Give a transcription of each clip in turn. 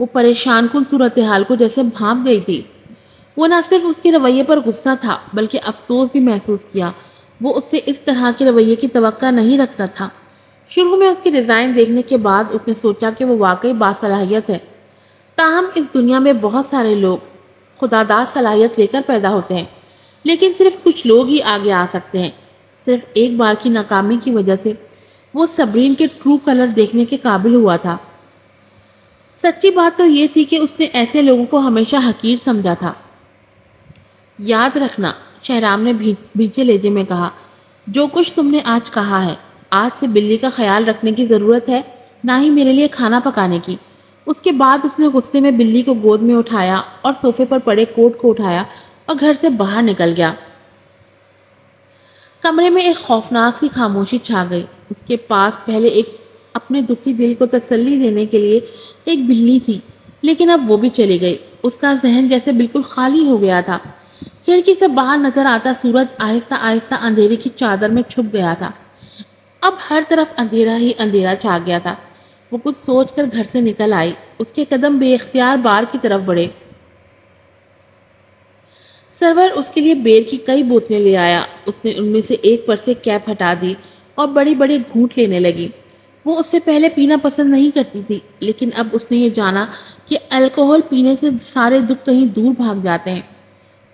وہ پریشان کن صورتحال کو جیسے بھانپ گئی تھی۔ وہ نہ صرف اس کے رویے پر غصہ تھا بلکہ افسوس بھی محسوس کیا۔ وہ اس سے اس طرح کے رویے کی توقع نہیں رکھتا تھا۔ شروع میں اس کی ڈیزائن دیکھنے کے بعد اس نے سوچا کہ وہ واقعی باصلاحیت ہے۔ تاہم اس دنیا میں بہت سارے لوگ خداداد صلاحیت لے کر پیدا ہوتے ہیں، لیکن صرف کچھ لوگ ہی آگے آ سکتے ہیں۔ صرف ایک بار کی ناکامی کی وجہ سے وہ صبرین کے ٹرو کلر دیکھنے کے قابل ہوا تھا۔ سچی بات تو یہ تھی کہ اس نے ایسے لوگوں کو ہمیشہ حقیر سمجھا تھا۔ یاد رکھنا، شہرام نے بھیجے لہجے میں کہا، جو کچھ تم نے آج کہا ہے، آج سے بلی کا خیال رکھنے کی ضرورت ہے، نہ ہی میرے لیے کھانا پکانے کی۔ اس کے بعد اس نے غصے میں بلی کو گود میں اٹھایا اور صوفے پر پڑے کوٹ کو اٹھایا اور گھر سے باہر نکل گیا۔ کمرے میں ایک خوفناک سی خاموشی چھا گئی۔ اس کے پاس پہلے اپنے دکھی دل کو تسلی دینے کے لیے ایک بلی تھی، لیکن اب وہ بھی چلی گئی۔ اس کا ذہن جیسے بالکل خالی ہو گیا تھا۔ کھڑکی سے باہر نظر آتا سورج آہستہ آہستہ اندھیرے کی چادر میں چھپ گیا تھا۔ اب ہر طرف اندھیرا ہی اندھیرا چھا گیا تھا۔ وہ کچھ سوچ کر گھر سے نکل آئی۔ اس کے قدم بے اختیار بار کی طرف بڑھے۔ سرور اس کے لیے بیئر کی کئی بوتلیں لے آیا۔ اس نے ان میں سے ایک پر سے کیپ ہٹا دی اور بڑی بڑی گھونٹ لینے لگی۔ وہ اس سے پہلے پینا پسند نہیں کرتی تھی، لیکن اب اس نے یہ جانا کہ الکوہل پینے سے سارے دکھ کہیں دور بھاگ جاتے ہیں۔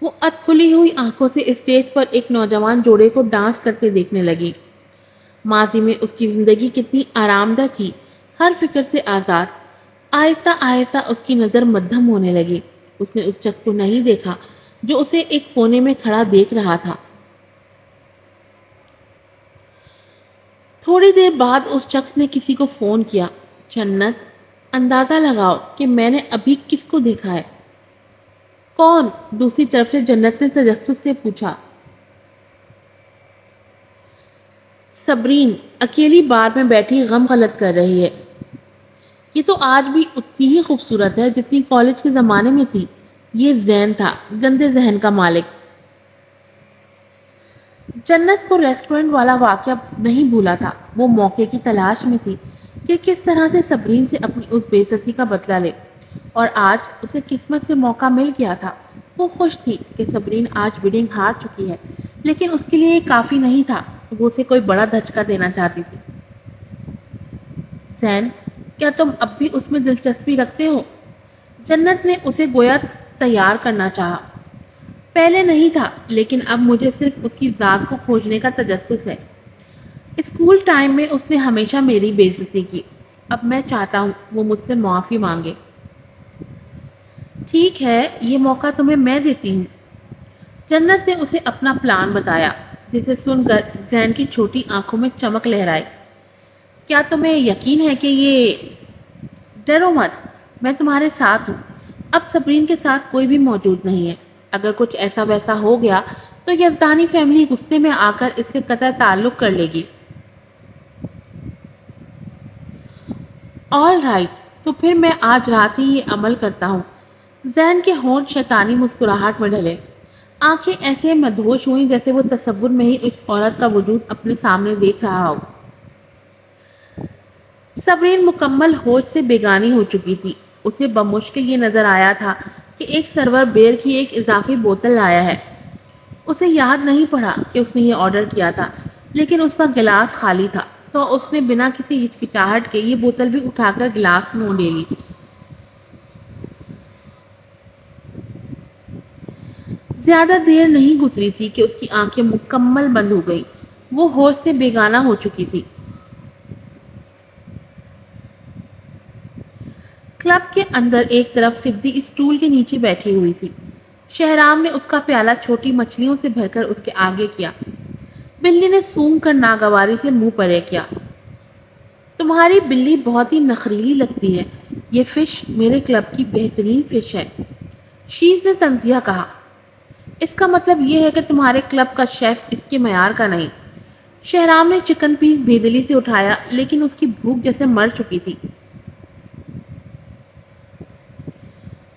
وہ اد کھلی ہوئی آنکھوں سے اسٹیج پر ایک نوجوان جوڑے کو ڈانس کرتے دیکھنے لگی۔ ماضی میں اس کی زندگی کتنی آرام دہ تھی، ہر فکر سے آزاد۔ آہستہ آہستہ اس کی نظر مدھم ہونے لگی۔ اس نے اس شخص کو نہیں دیکھا جو اسے ایک کونے میں کھڑا دیکھ رہا تھا۔ تھوڑی دیر بعد اس شخص نے کسی کو فون کیا۔ جنت، اندازہ لگاؤ کہ میں نے ابھی کس کو دیکھا ہے؟ کون؟ دوسری طرف سے جنت نے تجسس سے پوچھا۔ صبرین اکیلی بار میں بیٹھی غم غلط کر رہی ہے۔ یہ تو آج بھی اتنی ہی خوبصورت ہے جتنی کالج کے زمانے میں تھی۔ یہ زین تھا، گندے ذہن کا مالک۔ جنت کو ریسٹورنٹ والا واقعہ نہیں بھولا تھا۔ وہ موقع کی تلاش میں تھی کہ کس طرح سے صبرین سے اپنی اس بے عزتی کا بدلہ لے، اور آج اسے قسمت سے موقع مل گیا تھا۔ وہ خوش تھی کہ صبرین آج بیڈنگ ہار چکی ہے، لیکن اس کے لیے یہ کافی نہیں تھا۔ وہ اسے کوئی بڑا دھچکا دینا چاہتی تھی۔ زین، کیا تم اب بھی اس میں دلچسپی رکھتے ہو؟ جنت نے اسے گویا تیار کرنا چاہا۔ پہلے نہیں تھا، لیکن اب مجھے صرف اس کی ذات کو کھوجنے کا تجسس ہے۔ اسکول ٹائم میں اس نے ہمیشہ میری بے عزتی کی۔ اب میں چاہتا ہوں وہ مجھ سے معافی مانگے۔ ٹھیک ہے، یہ موقع تمہیں میں دیتی ہوں۔ جنت نے اسے اپنا پلان بتایا، جسے سن کر زین کی چھوٹی آنکھوں میں چمک لہرائی۔ کیا تمہیں یقین ہے کہ یہ… ڈرو مت، میں تمہارے ساتھ ہوں۔ اب صبرین کے ساتھ کوئی بھی موجود نہیں ہے۔ اگر کچھ ایسا ویسا ہو گیا تو یزدانی فیملی غصے میں آ کر اس سے قطع تعلق کر لے گی۔ آل رائٹ، تو پھر میں آج رات ہی یہ عمل کرتا ہوں۔ زین کے ہونٹ شیطانی مسکراہٹ میں ڈھلے۔ آنکھیں ایسے مدہوش ہوئیں جیسے وہ تصور میں ہی اس عورت کا وجود اپنے سامنے دیکھ رہا ہو۔ صبرین مکمل ہوش سے بیگانی ہو چکی تھی۔ اسے بمشکل یہ نظر آیا تھا کہ ایک سرور بیئر کی ایک اضافی بوتل لایا ہے۔ اسے یاد نہیں پڑا کہ اس نے یہ آرڈر کیا تھا، لیکن اس کا گلاس خالی تھا، سو اس نے بنا کسی ہچکچاہٹ کے یہ بوتل بھی اٹھا کر گلاس میں لے لی۔ زیادہ دیر نہیں گزری تھی کہ اس کی آنکھیں مکمل بند ہو گئی۔ وہ ہوش سے بیگانہ ہو چکی تھی۔ کلب کے اندر ایک طرف فضی اسٹول کے نیچے بیٹھی ہوئی تھی۔ شہرام نے اس کا پیالہ چھوٹی مچھلیوں سے بھر کر اس کے آگے کیا۔ بلی نے سونگ کر ناگواری سے منہ پرے کیا۔ تمہاری بلی بہت ہی نخریلی لگتی ہے۔ یہ فش میرے کلب کی بہترین فش ہے، شیز نے تنزیہ کہا۔ اس کا مطلب یہ ہے کہ تمہارے کلب کا شیف اس کے معیار کا نہیں۔ شہرام نے چکن پیس بےدلی سے اٹھایا، لیکن اس کی بھوک جیسے مر چکی تھی۔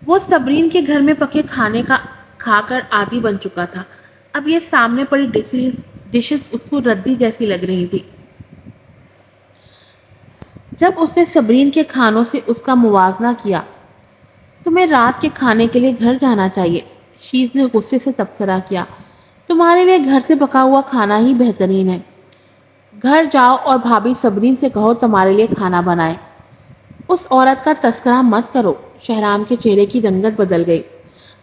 وہ صبرین کے گھر میں پکے کھانے کا کھا کر عادی بن چکا تھا۔ اب یہ سامنے پڑی ڈشز اس کو ردی جیسی لگ رہی تھی۔ جب اس نے صبرین کے کھانوں سے اس کا موازنہ کیا تمہیں رات کے کھانے کے لیے گھر جانا چاہیے۔ شیز نے غصے سے تبصرہ کیا۔ تمہارے لیے گھر سے پکا ہوا کھانا ہی بہترین ہے۔ گھر جاؤ اور بھابھی صبرین سے کہو تمہارے لیے کھانا بنائے۔ اس عورت کا تذکرہ مت کرو۔ شہرام کے چہرے کی رنگت بدل گئی۔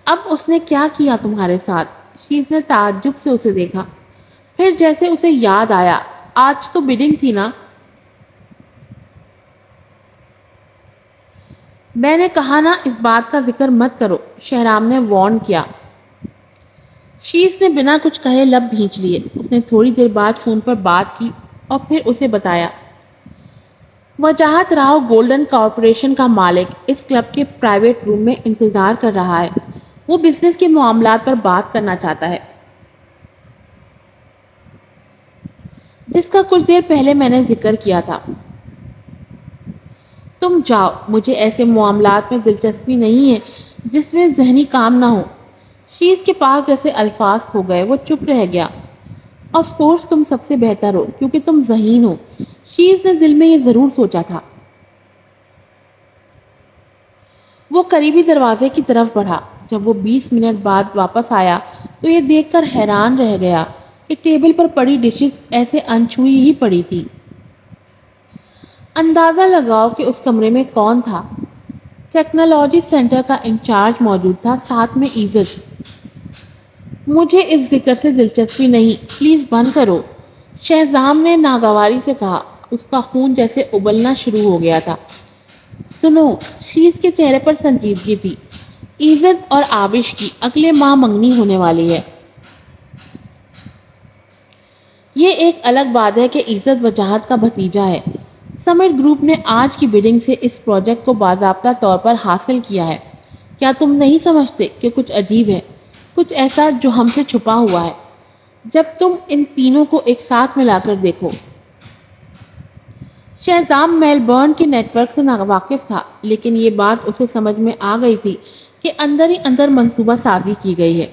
اب اس نے کیا کیا تمہارے ساتھ؟ شیز نے تعجب سے اسے دیکھا، پھر جیسے اسے یاد آیا، آج تو بیڈنگ تھی نا؟ میں نے کہا نا اس بات کا ذکر مت کرو، شہرام نے وارن کیا۔ شیز نے بنا کچھ کہے لب بھینچ لیے۔ اس نے تھوڑی دیر بعد فون پر بات کی اور پھر اسے بتایا۔ وجاہت راؤ گولڈن کارپوریشن کا مالک اس کلب کے پرائیویٹ روم میں انتظار کر رہا ہے۔ وہ بزنس کے معاملات پر بات کرنا چاہتا ہے، جس کا کچھ دیر پہلے میں نے ذکر کیا تھا۔ تم جاؤ، مجھے ایسے معاملات میں دلچسپی نہیں ہے جس میں ذہنی کام نہ ہو۔ شیز کے پاس جیسے الفاظ کھو گئے، وہ چپ رہ گیا۔ آف کورس تم سب سے بہتر ہو کیونکہ تم ذہین ہو، شیز نے دل میں یہ ضرور سوچا تھا۔ وہ قریبی دروازے کی طرف بڑھا۔ جب وہ 20 منٹ بعد واپس آیا تو یہ دیکھ کر حیران رہ گیا کہ ٹیبل پر پڑی ڈشز ایسے انچھوئی ہی پڑی تھی۔ اندازہ لگاؤ کہ اس کمرے میں کون تھا۔ ٹیکنالوجی سینٹر کا انچارج موجود تھا، ساتھ میں عزت۔ مجھے اس ذکر سے دلچسپی نہیں، پلیز بند کرو، شہزام نے ناگواری سے کہا۔ اس کا خون جیسے ابلنا شروع ہو گیا تھا۔ سنو، شیز کے چہرے پر سنجیدگی تھی۔ عزت اور آبش کی اگلے ماہ منگنی ہونے والی ہے۔ یہ ایک الگ بات ہے کہ عزت وجاہت کا بھتیجا ہے۔ سمٹ گروپ نے آج کی بیڈنگ سے اس پروجیکٹ کو باضابطہ طور پر حاصل کیا ہے۔ کیا تم نہیں سمجھتے کہ کچھ عجیب ہے، کچھ ایسا جو ہم سے چھپا ہوا ہے؟ جب تم ان تینوں کو ایک ساتھ ملا کر دیکھو۔ شہزام میلبورن کے نیٹ ورک سے ناواقف تھا، لیکن یہ بات اسے سمجھ میں آ گئی تھی کہ اندر ہی اندر منصوبہ سازی کی گئی ہے۔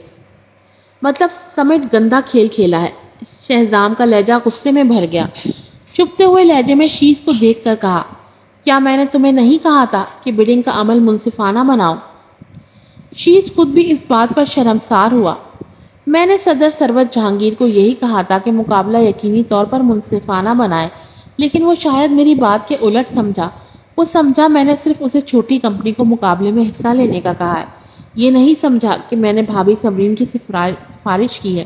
مطلب سمٹ گندا کھیل کھیلا ہے۔ شہزام کا لہجہ غصے میں بھر گیا۔ چپتے ہوئے لہجے میں شیز کو دیکھ کر کہا، کیا میں نے تمہیں نہیں کہا تھا کہ بیڈنگ کا عمل منصفانہ بناؤ؟ شیز خود بھی اس بات پر شرمسار ہوا۔ میں نے صدر ثروت جہانگیر کو یہی کہا تھا کہ مقابلہ یقینی طور پر منصفانہ بنائے، لیکن وہ شاید میری بات کے الٹ سمجھا۔ وہ سمجھا میں نے صرف اسے چھوٹی کمپنی کو مقابلے میں حصہ لینے کا کہا ہے، یہ نہیں سمجھا کہ میں نے بھابھی صبرین کی سفارش کی ہے۔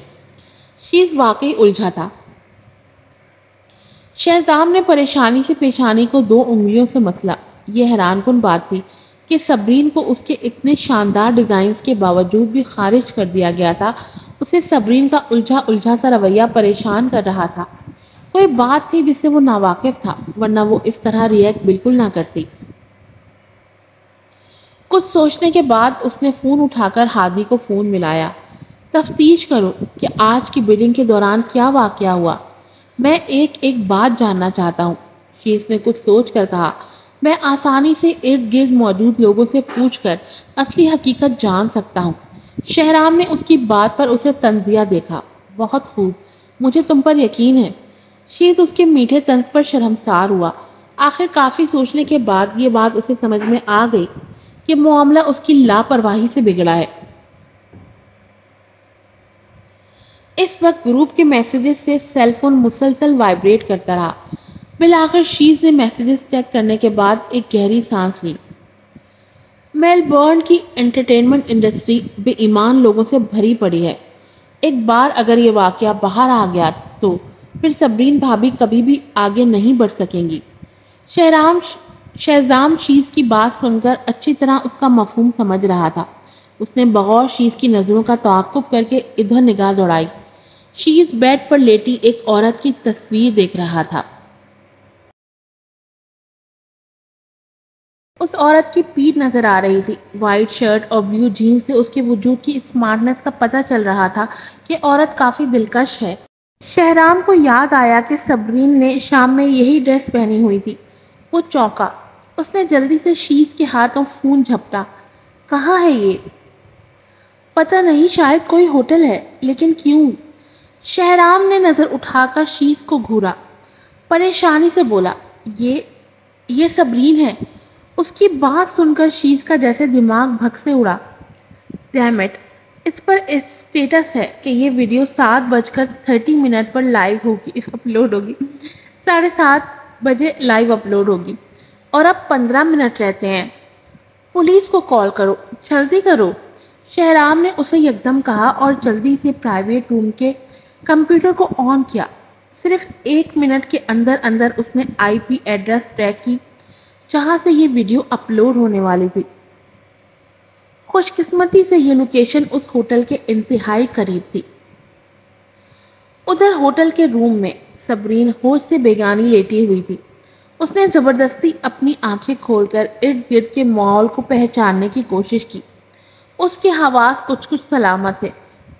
شیز واقعی الجھا تھا۔ شہزام نے پریشانی سے پیشانی کو 2 انگلیوں سے مسلا۔ یہ حیران کن بات تھی کہ صبرین کو اس کے اتنے شاندار ڈیزائنز کے باوجود بھی خارج کر دیا گیا تھا۔ اسے صبرین کا الجھا سا رویہ پریشان کر رہا تھا۔ کوئی بات تھی جس سے وہ ناواقف تھا، ورنہ وہ اس طرح ریئیکٹ بالکل نہ کرتی۔ کچھ سوچنے کے بعد اس نے فون اٹھا کر ہادی کو فون ملایا۔ تفتیش کرو کہ آج کی بیڈنگ کے دوران کیا واقعہ ہوا۔ میں ایک بات جاننا چاہتا ہوں، شیز نے کچھ سوچ کر کہا۔ میں آسانی سے ارد گرد موجود لوگوں سے پوچھ کر اصلی حقیقت جان سکتا ہوں۔ شہرام نے اس کی بات پر اسے تنزیہ دیکھا۔ بہت خوب، مجھے تم پر یقین ہے۔ شیز اس کے میٹھے طنز پر شرمسار ہوا۔ آخر کافی سوچنے کے بعد یہ بات اسے سمجھ میں آ گئی کہ معاملہ اس کی لاپرواہی سے بگڑا ہے۔ اس وقت گروپ کے میسیجز سے سیل فون مسلسل وائبریٹ کرتا رہا۔ بالآخر شیز نے میسیجز چیک کرنے کے بعد ایک گہری سانس لی۔ میلبورن کی انٹرٹینمنٹ انڈسٹری بے ایمان لوگوں سے بھری پڑی ہے۔ ایک بار اگر یہ واقعہ باہر آ گیا تو پھر صبرین بھابھی کبھی بھی آگے نہیں بڑھ سکیں گی۔ شہزام شیز کی بات سن کر اچھی طرح اس کا مفہوم سمجھ رہا تھا۔ اس نے بغور شیز کی نظروں کا تعاقب کر کے ادھر نگاہ دوڑائی۔ شیز بیڈ پر لیٹی ایک عورت کی تصویر دیکھ رہا تھا۔ اس عورت کی پیٹھ نظر آ رہی تھی۔ وائٹ شرٹ اور بلیو جینز سے اس کے وجود کی اسمارٹنس کا پتہ چل رہا تھا کہ عورت کافی دلکش ہے۔ شہرام کو یاد آیا کہ صبرین نے شام میں یہی ڈریس پہنی ہوئی تھی۔ وہ چونکا۔ اس نے جلدی سے شیز کے ہاتھوں فون جھپٹا۔ کہاں ہے یہ؟ پتہ نہیں، شاید کوئی ہوٹل ہے، لیکن کیوں؟ شہرام نے نظر اٹھا کر شیز کو گھورا۔ پریشانی سے بولا، یہ صبرین ہے۔ اس کی بات سن کر شیز کا جیسے دماغ بھگ سے اڑا۔ ڈیم اٹ، اس پر اسٹیٹس ہے کہ یہ ویڈیو 7:30 پر لائیو ہوگی، اپلوڈ ہوگی، 7:30 لائیو اپلوڈ ہوگی، اور اب 15 منٹ رہتے ہیں۔ پولیس کو کال کرو، جلدی کرو۔ شہرام نے اسے یکدم کہا اور جلدی سے پرائیویٹ روم کے کمپیوٹر کو آن کیا۔ صرف 1 منٹ کے اندر اندر اس نے آئی پی ایڈریس ٹریک کی جہاں سے یہ ویڈیو اپلوڈ ہونے والی تھی۔ خوش قسمتی سے یہ لوکیشن اس ہوٹل کے انتہائی قریب تھی۔ ادھر ہوٹل کے روم میں صبرین ہوش سے بیگانی لیٹی ہوئی تھی۔ اس نے زبردستی اپنی آنکھیں کھول کر ارد گرد کے ماحول کو پہچاننے کی کوشش کی۔ اس کے حواس کچھ سلامت تھے۔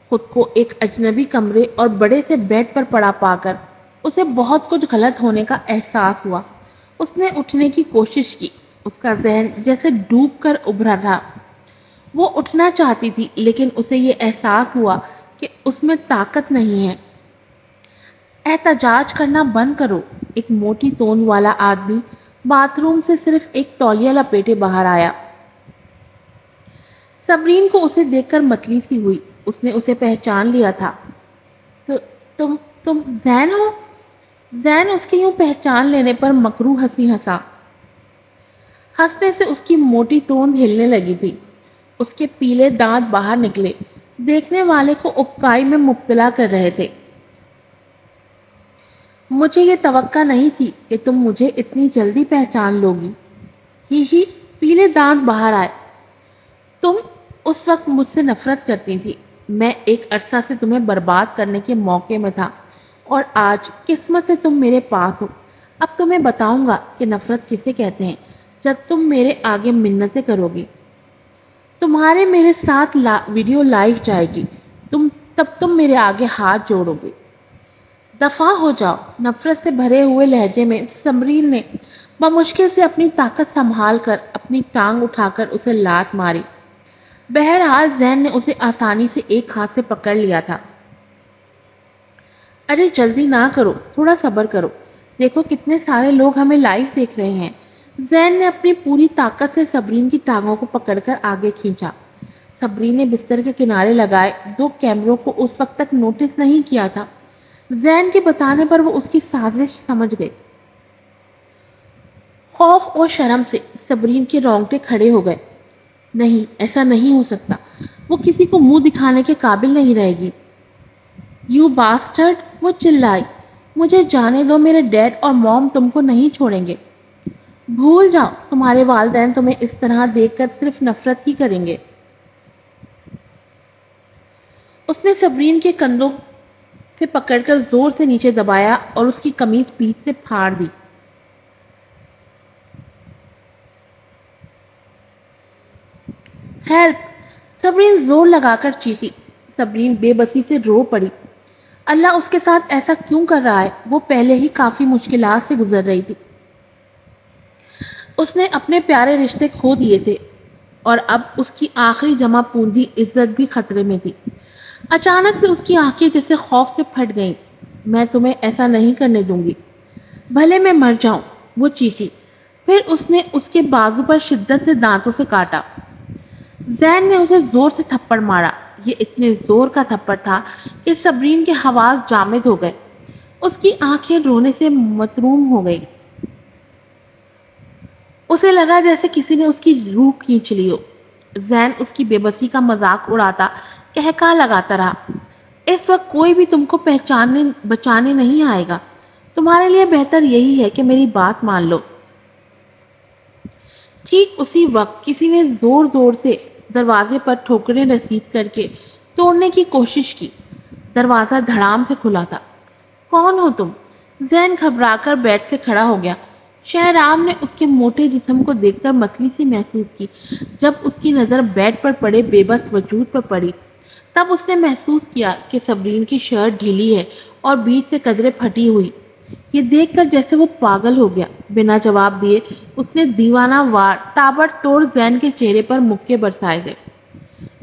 خود کو ایک اجنبی کمرے اور بڑے سے بیڈ پر پڑا پا کر اسے بہت کچھ غلط ہونے کا احساس ہوا۔ اس نے اٹھنے کی کوشش کی۔ اس کا ذہن جیسے ڈوب کر ابھرا تھا۔ وہ اٹھنا چاہتی تھی لیکن اسے یہ احساس ہوا کہ اس میں طاقت نہیں ہے۔ احتجاج کرنا بند کرو۔ ایک موٹی تون والا آدمی باتھ روم سے صرف ایک تولیہ لپیٹے باہر آیا۔ صبرین کو اسے دیکھ کر متلی سی ہوئی۔ اس نے اسے پہچان لیا تھا۔ تم زین ہو؟ زین اس کے یوں پہچان لینے پر مکروہ ہنسی ہنسا۔ ہنسنے سے اس کی موٹی توند ہلنے لگی تھی۔ اس کے پیلے دانت باہر نکلے، دیکھنے والے کو اکائی میں مبتلا کر رہے تھے۔ مجھے یہ توقع نہیں تھی کہ تم مجھے اتنی جلدی پہچان لو گی۔ ہی پیلے دانت باہر آئے۔ تم اس وقت مجھ سے نفرت کرتی تھی۔ میں ایک عرصہ سے تمہیں برباد کرنے کے موقع میں تھا اور آج قسمت سے تم میرے پاس ہو۔ اب تمہیں بتاؤں گا کہ نفرت کسے کہتے ہیں جب تم میرے آگے منتیں کرو گی۔ تمہارے میرے ساتھ ویڈیو لائیو جائے گی، تب تم میرے آگے ہاتھ جوڑو گے۔ دفع ہو جاؤ۔ نفرت سے بھرے ہوئے لہجے میں صبرین نے بمشکل سے اپنی طاقت سنبھال کر اپنی ٹانگ اٹھا کر اسے لات ماری۔ بہرحال زین نے اسے آسانی سے ایک ہاتھ سے پکڑ لیا تھا۔ ارے جلدی نہ کرو، تھوڑا صبر کرو، دیکھو کتنے سارے لوگ ہمیں لائیو دیکھ رہے ہیں۔ زین نے اپنی پوری طاقت سے صبرین کی ٹانگوں کو پکڑ کر آگے کھینچا۔ صبرین نے بستر کے کنارے لگائے 2 کیمروں کو اس وقت تک نوٹس نہیں کیا تھا۔ زین کے بتانے پر وہ اس کی سازش سمجھ گئے۔ خوف اور شرم سے صبرین کے رونگٹے کھڑے ہو گئے۔ نہیں، ایسا نہیں ہو سکتا، وہ کسی کو منہ دکھانے کے قابل نہیں رہے گی۔ یو باسٹرڈ، وہ چلائی، مجھے جانے دو، میرے ڈیڈ اور موم تم کو نہیں چھوڑیں گے۔ بھول جاؤ، تمہارے والدین تمہیں اس طرح دیکھ کر صرف نفرت ہی کریں گے۔ اس نے صبرین کے کندھوں سے پکڑ کر زور سے نیچے دبایا اور اس کی قمیض پیچھے سے پھاڑ دی۔ ہیلپ! صبرین زور لگا کر چیخی۔ صبرین بے بسی سے رو پڑی۔ اللہ اس کے ساتھ ایسا کیوں کر رہا ہے؟ وہ پہلے ہی کافی مشکلات سے گزر رہی تھی۔ اس نے اپنے پیارے رشتے کھو دیے تھے اور اب اس کی آخری جمع پونجی عزت بھی خطرے میں تھی۔ اچانک سے اس کی آنکھیں جیسے خوف سے پھٹ گئیں۔ میں تمہیں ایسا نہیں کرنے دوں گی، بھلے میں مر جاؤں، وہ چیخی۔ پھر اس نے اس کے بازو پر شدت سے دانتوں سے کاٹا۔ زین نے اسے زور سے تھپڑ مارا۔ یہ اتنے زور کا تھپڑ تھا کہ صبرین کے حواس جامد ہو گئے۔ اس کی آنکھیں رونے سے متروم ہو گئی۔ اسے لگا جیسے کسی نے اس کی روح کھینچ لی ہو۔ زین اس کی بے بسی کا مذاق اڑاتا کہکا لگاتا رہا۔ اس وقت کوئی بھی تم کو بچانے نہیں آئے گا۔ تمہارے لیے بہتر یہی ہے کہ میری بات مان لو۔ ٹھیک اسی وقت کسی نے زور زور سے دروازے پر ٹھوکریں رسید کر کے توڑنے کی کوشش کی۔ دروازہ دھڑام سے کھلا تھا۔ کون ہو تم؟ زین گھبرا کر بیڈ سے کھڑا ہو گیا۔ شہرام نے اس کے موٹے جسم کو دیکھ کر متلی سی محسوس کی۔ جب اس کی نظر بیڈ پر پڑے بے بس وجود پر پڑی تب اس نے محسوس کیا کہ صبرین کی شرٹ ڈھیلی ہے اور بیچ سے قدرے پھٹی ہوئی۔ یہ دیکھ کر جیسے وہ پاگل ہو گیا۔ بنا جواب دیے اس نے دیوانہ وار تابڑ توڑ زین کے چہرے پر مکے برسائے تھے۔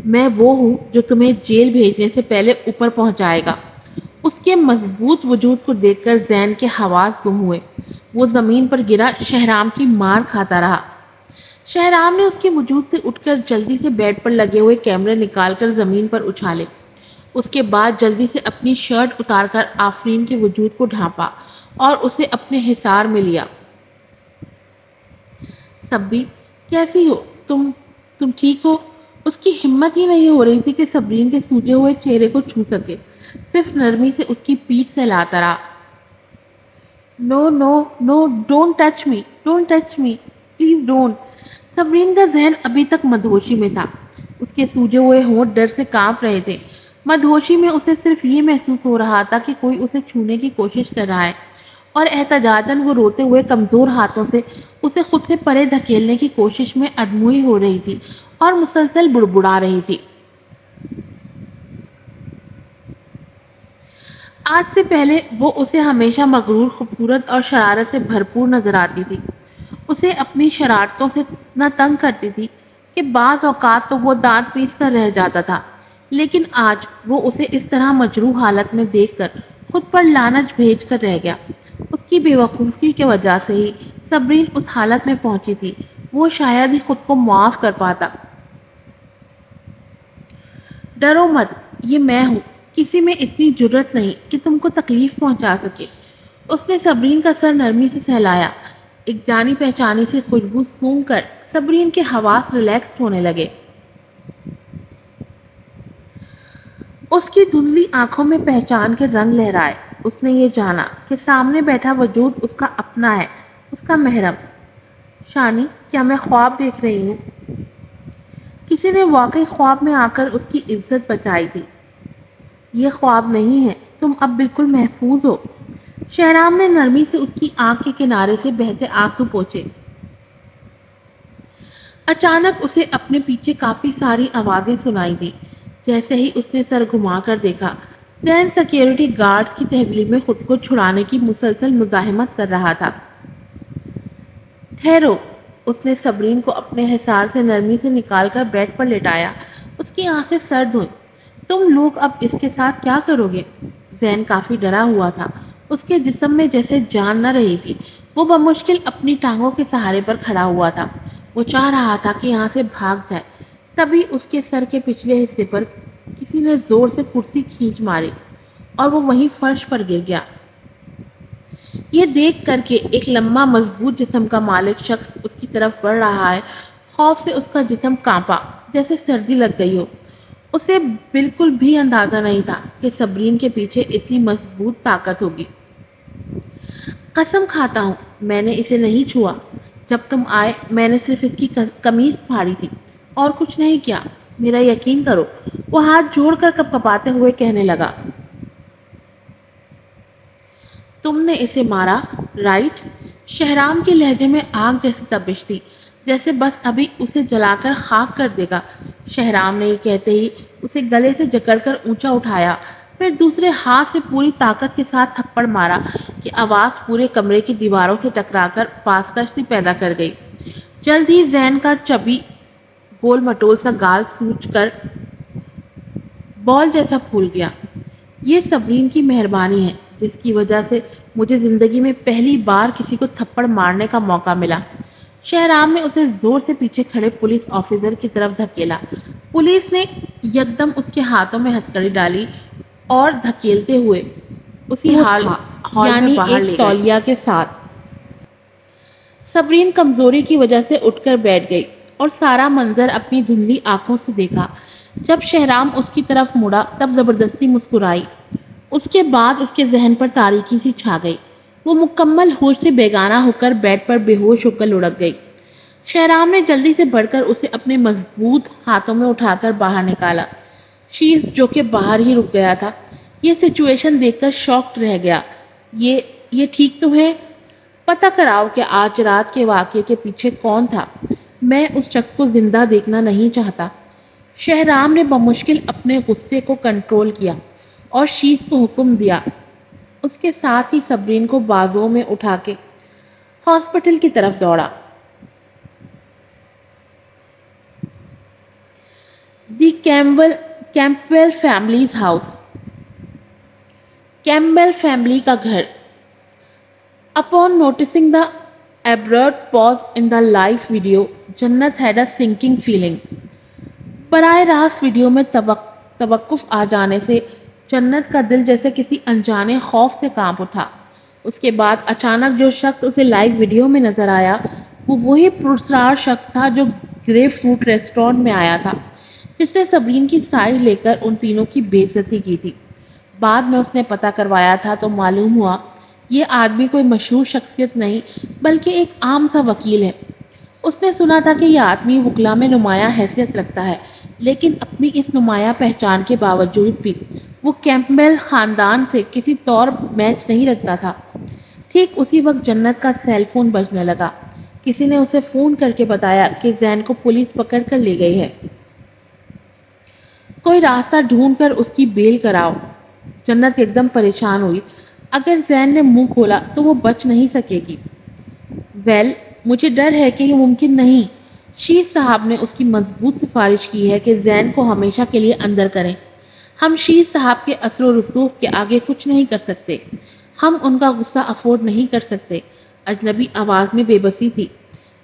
میں وہ ہوں جو تمہیں جیل بھیجنے سے پہلے اوپر پہنچائے گا۔ اس کے مضبوط وجود کو دیکھ کر زین کے حواس گم ہوئے۔ وہ زمین پر گرا شہرام کی مار کھاتا رہا۔ شہرام نے اس کے وجود سے اٹھ کر جلدی سے بیڈ پر لگے ہوئے کیمرے نکال کر زمین پر اچھالے۔ اس کے بعد جلدی سے اپنی شرٹ اتار کر آفرین کے وجود کو ڈھانپا اور اسے اپنے حصار میں لیا۔ سبی، کیسی ہو تم ٹھیک ہو؟ اس کی ہمت ہی نہیں ہو رہی تھی کہ صبرین کے سوجے ہوئے چہرے کو چھو سکے، صرف نرمی سے اس کی پیٹھ سے لاتا رہا۔ No no no, don't touch me please don't. Sabreen کا ذہن ابھی تک مدہوشی میں تھا، اس کے سوجے ہوئے ہونٹ ڈر سے کانپ رہے تھے۔ مدہوشی میں اسے صرف یہ محسوس ہو رہا تھا کہ کوئی اسے چھونے کی کوشش کر رہا ہے، اور احتجاجاً وہ روتے ہوئے کمزور ہاتھوں سے اسے خود سے پرے دھکیلنے کی کوشش میں ادموئی ہو رہی تھی اور مسلسل بڑبڑا رہی تھی۔ آج سے پہلے وہ اسے ہمیشہ مغرور، خوبصورت اور شرارت سے بھرپور نظر آتی تھی۔ اسے اپنی شرارتوں سے اتنا تنگ کرتی تھی کہ بعض اوقات تو وہ دانت پیس کر رہ جاتا تھا، لیکن آج وہ اسے اس طرح مجروح حالت میں دیکھ کر خود پر لعنت بھیج کر رہ گیا۔ اس کی بے وقوفی کی وجہ سے ہی صبرین اس حالت میں پہنچی تھی، وہ شاید ہی خود کو معاف کر پاتا۔ ڈرو مت، یہ میں ہوں، کسی میں اتنی جرت نہیں کہ تم کو تکلیف پہنچا سکے۔ اس نے صبرین کا سر نرمی سے سہلایا۔ ایک جانی پہچانی سی خوشبو سونگھ کر صبرین کے حواس ریلیکس ہونے لگے۔ اس کی دھندلی آنکھوں میں پہچان کے رنگ لہرائے۔ اس نے یہ جانا کہ سامنے بیٹھا وجود اس کا اپنا ہے، اس کا محرم۔ شانی، کیا میں خواب دیکھ رہی ہوں؟ کسی نے واقعی خواب میں آ کر اس کی عزت بچائی تھی۔ یہ خواب نہیں ہے، تم اب بالکل محفوظ ہو۔ شہرام نے نرمی سے اس کی آنکھ کے کنارے سے بہتے آنسو پوچھے۔ اچانک اسے اپنے پیچھے کافی ساری آوازیں سنائی دی۔ جیسے ہی اس نے سر گھما کر دیکھا، زین سیکیورٹی گارڈ کی تحویل میں خود کو چھڑانے کی مسلسل مزاحمت کر رہا تھا۔ ٹھہرو، اس نے صبرین کو اپنے حصار سے نرمی سے نکال کر بیڈ پر لٹایا۔ اس کی آنکھیں سرد ہوئیں۔ تم لوگ اب اس کے ساتھ کیا کرو گے؟ زین کافی ڈرا ہوا تھا، اس کے جسم میں جیسے جان نہ رہی تھی۔ وہ بمشکل اپنی ٹانگوں کے سہارے پر کھڑا ہوا تھا۔ وہ چاہ رہا تھا کہ یہاں سے بھاگ جائے، تبھی اس کے سر کے پچھلے حصے پر کسی نے زور سے کرسی کھینچ ماری اور وہ وہیں فرش پر گر گیا۔ یہ دیکھ کر کہ ایک لمبا مضبوط جسم کا مالک شخص اس کی طرف بڑھ رہا ہے، خوف سے اس کا جسم کانپا جیسے سردی لگ گئی ہو۔ اسے بالکل بھی اندازہ نہیں تھا کہ صبرین کے پیچھے اتنی مضبوط طاقت ہوگی۔ قسم کھاتا ہوں میں نے اسے نہیں چھوا۔ جب تم آئے میں نے صرف اس کی قمیض پھاڑی تھی اور کچھ نہیں کیا، میرا یقین کرو۔ وہ ہاتھ جوڑ کر کپکپاتے ہوئے کہنے لگا۔ تم نے اسے مارا، رائٹ؟ شہرام کے لہجے میں آگ جیسی تپش تھی، جیسے بس ابھی اسے جلا کر خاک کر دے گا۔ شہرام نے یہ کہتے ہی اسے گلے سے جکڑ کر اونچا اٹھایا، پھر دوسرے ہاتھ سے پوری طاقت کے ساتھ تھپڑ مارا کہ آواز پورے کمرے کی دیواروں سے ٹکرا کر پاس کشی پیدا کر گئی۔ جلد ہی زین کا چبی گول مٹول سا گال سوج کر بال جیسا پھول گیا۔ یہ صبرین کی مہربانی ہے جس کی وجہ سے مجھے زندگی میں پہلی بار کسی کو تھپڑ مارنے کا موقع ملا۔ شہرام نے اسے زور سے پیچھے کھڑے پولیس آفیسر کی طرف دھکیلا۔ پولیس نے یکدم اس کے ہاتھوں میں ہتھکڑی ڈالی اور دھکیلتے ہوئے اسی ہال یعنی ایک تولیہ کے ساتھ۔ صبرین کمزوری کی وجہ سے اٹھ کر بیٹھ گئی اور سارا منظر اپنی دھندلی آنکھوں سے دیکھا۔ جب شہرام اس کی طرف مڑا تب زبردستی مسکرائی۔ اس کے بعد اس کے ذہن پر تاریکی سی چھا گئی۔ وہ مکمل ہوش سے بیگانہ ہو کر بیڈ پر بے ہوش ہو کر لڑک گئی۔ شہرام نے جلدی سے بڑھ کر اسے اپنے مضبوط ہاتھوں میں اٹھا کر باہر نکالا۔ شیز جو کہ باہر ہی رک گیا تھا، یہ سچویشن دیکھ کر شاکڈ رہ گیا۔ یہ ٹھیک تو ہے؟ پتہ کراؤ کہ آج رات کے واقعے کے پیچھے کون تھا۔ میں اس شخص کو زندہ دیکھنا نہیں چاہتا۔ شہرام نے بمشکل اپنے غصے کو کنٹرول کیا اور شیز کو حکم دیا۔ اس کے ساتھ ہی صبرین کو بازوؤں میں اٹھا کے ہاسپٹل کی طرف دوڑا۔ The Campbell families house, Campbell family کا گھر۔ Upon noticing the abrupt pause in the live video, جنت had a sinking feeling. براہ راست ویڈیو میں توقف آ جانے سے جنت کا دل جیسے کسی انجانے خوف سے کانپ اٹھا۔ اس کے بعد اچانک جو شخص اسے لائیو ویڈیو میں نظر آیا وہ وہی پرسرار شخص تھا جو گریپ فروٹ ریسٹورانٹ میں آیا تھا، جس نے صبرین کی سائڈ لے کر ان تینوں کی بے عزتی کی تھی۔ بعد میں اس نے پتہ کروایا تھا تو معلوم ہوا یہ آدمی کوئی مشہور شخصیت نہیں بلکہ ایک عام سا وکیل ہے۔ اس نے سنا تھا کہ یہ آدمی وکلا میں نمایاں حیثیت رکھتا ہے، لیکن اپنی اس نمایاں پہچان کے باوجود بھی وہ کیمپبیل خاندان سے کسی طور میچ نہیں رکھتا تھا۔ ٹھیک اسی وقت جنت کا سیل فون بجنے لگا۔ کسی نے اسے فون کر کے بتایا کہ زین کو پولیس پکڑ کر لے گئی ہے، کوئی راستہ ڈھونڈ کر اس کی بیل کراؤ۔ جنت ایک دم پریشان ہوئی۔ اگر زین نے منہ کھولا تو وہ بچ نہیں سکے گی۔ مجھے ڈر ہے کہ یہ ممکن نہیں۔ شیش صاحب نے اس کی مضبوط سفارش کی ہے کہ زین کو ہمیشہ کے لیے اندر کریں۔ ہم شیش صاحب کے اثر و رسوخ کے آگے کچھ نہیں کر سکتے، ہم ان کا غصہ افورڈ نہیں کر سکتے۔ اجنبی آواز میں بے بسی تھی۔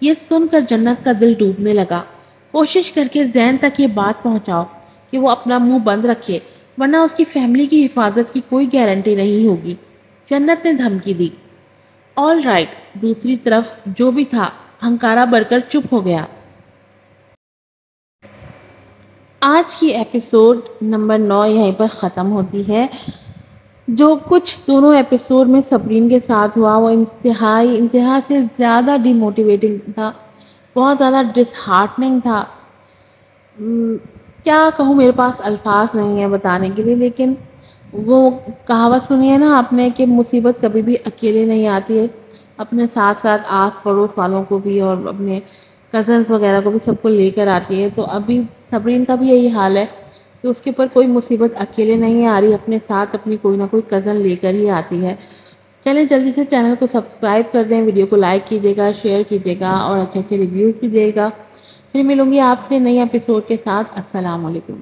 یہ سن کر جنت کا دل ڈوبنے لگا۔ کوشش کر کے زین تک یہ بات پہنچاؤ کہ وہ اپنا منہ بند رکھے، ورنہ اس کی فیملی کی حفاظت کی کوئی گارنٹی نہیں ہوگی۔ جنت نے دھمکی دی۔ All right. دوسری طرف جو بھی تھا ہنکارا بھر کر چپ ہو گیا۔ آج کی ایپیسوڈ نمبر 9 یہیں پر ختم ہوتی ہے۔ جو کچھ دونوں ایپیسوڈ میں صبرین کے ساتھ ہوا وہ انتہا سے زیادہ ڈی موٹیویٹنگ تھا، بہت زیادہ ڈس ہارٹننگ تھا۔ کیا کہوں، میرے پاس الفاظ نہیں ہیں بتانے کے لیے، لیکن وہ کہاوت سنی ہے نا آپ نے کہ مصیبت کبھی بھی اکیلے نہیں آتی ہے، اپنے ساتھ ساتھ آس پڑوس والوں کو بھی اور اپنے کزنس وغیرہ کو بھی سب کو لے کر آتی ہے۔ تو ابھی صبرین کا بھی یہی حال ہے کہ اس کے اوپر کوئی مصیبت اکیلے نہیں آ رہی، اپنے ساتھ اپنی کوئی نہ کوئی کزن لے کر ہی آتی ہے۔ چلیں جلدی سے چینل کو سبسکرائب کر دیں، ویڈیو کو لائک کیجیے گا، شیئر کیجیے گا اور اچھے اچھے ریویوز بھی دے گا۔ پھر ملوں گی آپ سے نئی ایپیسوڈ کے ساتھ۔ السلام علیکم۔